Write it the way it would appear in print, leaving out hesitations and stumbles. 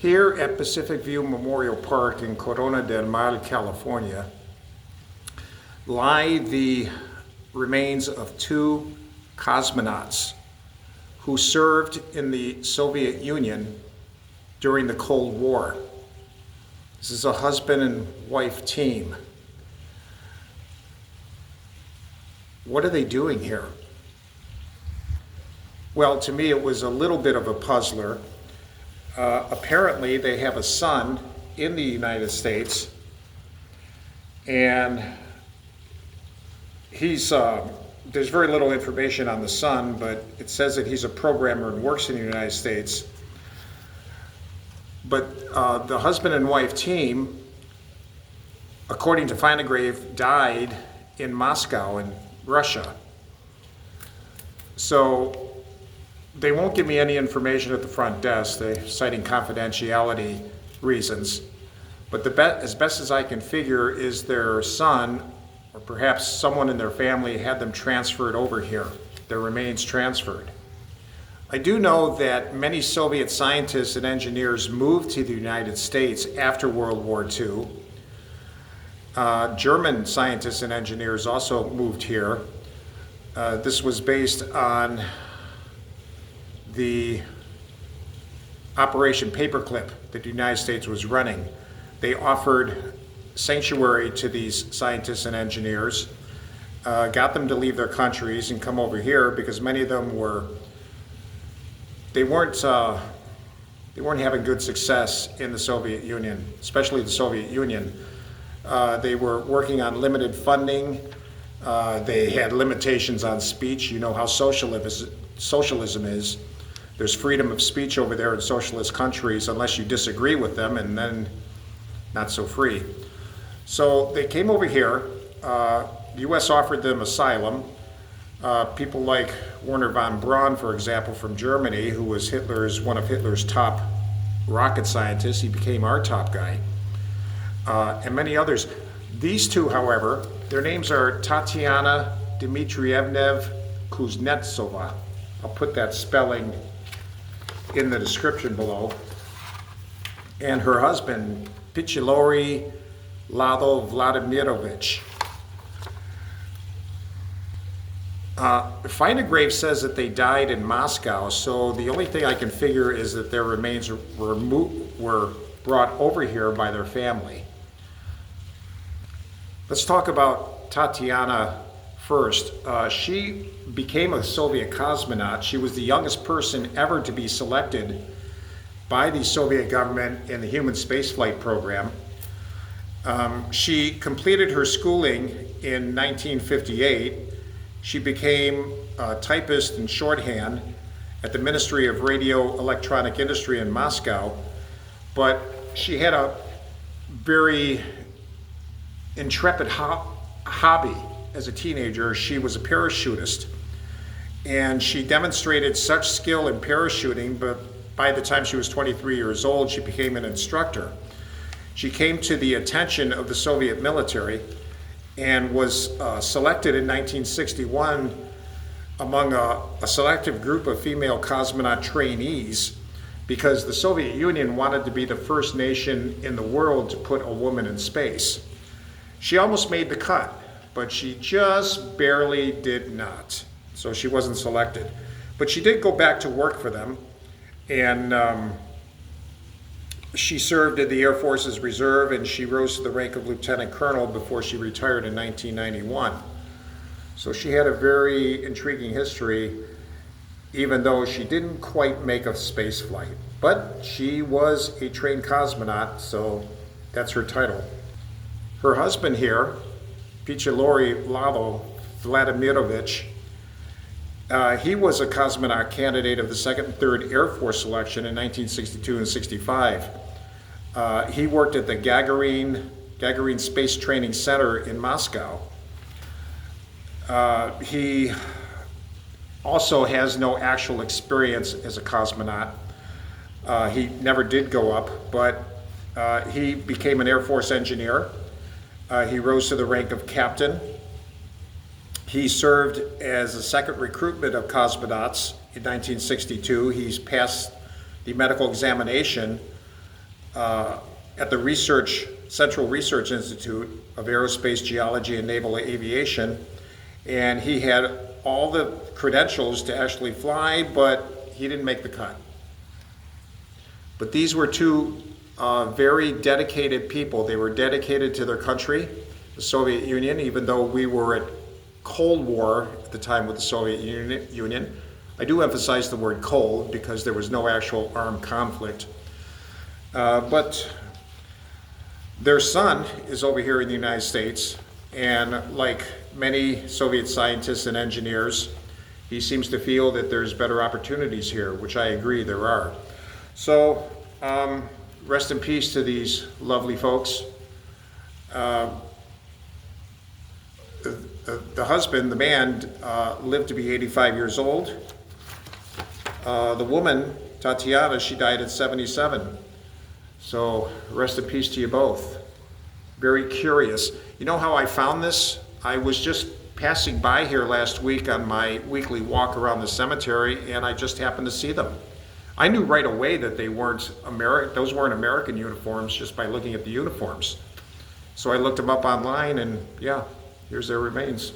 Here at Pacific View Memorial Park in Corona del Mar, California, lie the remains of two cosmonauts who served in the Soviet Union during the Cold War. This is a husband and wife team. What are they doing here? Well, to me, it was a little bit of a puzzler. Apparently, they have a son in the United States, and there's very little information on the son, but it says that he's a programmer and works in the United States. But the husband and wife team, according to Find a Grave, died in Moscow in Russia. So they won't give me any information at the front desk, they're citing confidentiality reasons. But as best as I can figure is their son, or perhaps someone in their family, had them transferred over here, their remains transferred. I do know that many Soviet scientists and engineers moved to the United States after World War II. German scientists and engineers also moved here. This was based on the Operation Paperclip that the United States was running. They offered sanctuary to these scientists and engineers, got them to leave their countries and come over here because many of them weren't having good success in the Soviet Union, especially the Soviet Union. They were working on limited funding. They had limitations on speech. You know how socialism is. There's freedom of speech over there in socialist countries unless you disagree with them, and then not so free. So they came over here. The U.S. offered them asylum. People like Werner von Braun, for example, from Germany, who was one of Hitler's top rocket scientists. He became our top guy, and many others. These two, however, their names are Tatiana Dmitryevna Kuznetsova. I'll put that spelling in the description below. And her husband, Pitshelaury Lado Vladimirovich. Find a Grave says that they died in Moscow, so the only thing I can figure is that their remains were brought over here by their family. Let's talk about Tatiana first. She became a Soviet cosmonaut. She was the youngest person ever to be selected by the Soviet government in the human spaceflight program. She completed her schooling in 1958. She became a typist in shorthand at the Ministry of Radio Electronic Industry in Moscow, but she had a very intrepid hobby. As a teenager, she was a parachutist, and she demonstrated such skill in parachuting, but by the time she was 23 years old, she became an instructor. She came to the attention of the Soviet military and was selected in 1961 among a selective group of female cosmonaut trainees because the Soviet Union wanted to be the first nation in the world to put a woman in space. She almost made the cut, but she just barely did not. So she wasn't selected. But she did go back to work for them, and she served in the Air Force's Reserve, and she rose to the rank of lieutenant colonel before she retired in 1991. So she had a very intriguing history, even though she didn't quite make a space flight. But she was a trained cosmonaut, so that's her title. Her husband here, Pitshelaury Lado Vladimirovich, he was a cosmonaut candidate of the 2nd and 3rd Air Force selection in 1962 and 65. He worked at the Gagarin Space Training Center in Moscow. He also has no actual experience as a cosmonaut. He never did go up, but he became an Air Force engineer. He rose to the rank of captain. He served as a second recruitment of cosmonauts in 1962. He's passed the medical examination at the Central Research Institute of Aerospace Geology and Naval Aviation, and he had all the credentials to actually fly, but he didn't make the cut. But these were two very dedicated people. They were dedicated to their country, the Soviet Union, even though we were at Cold War at the time with the Soviet Union. I do emphasize the word cold because there was no actual armed conflict. But their son is over here in the United States, and like many Soviet scientists and engineers, he seems to feel that there's better opportunities here, which I agree there are. So rest in peace to these lovely folks. The husband, the man, lived to be 85 years old. The woman, Tatiana, she died at 77. So rest in peace to you both. Very curious. You know how I found this? I was just passing by here last week on my weekly walk around the cemetery, and I just happened to see them. I knew right away that they weren't those weren't American uniforms just by looking at the uniforms. So I looked them up online, and yeah, here's their remains.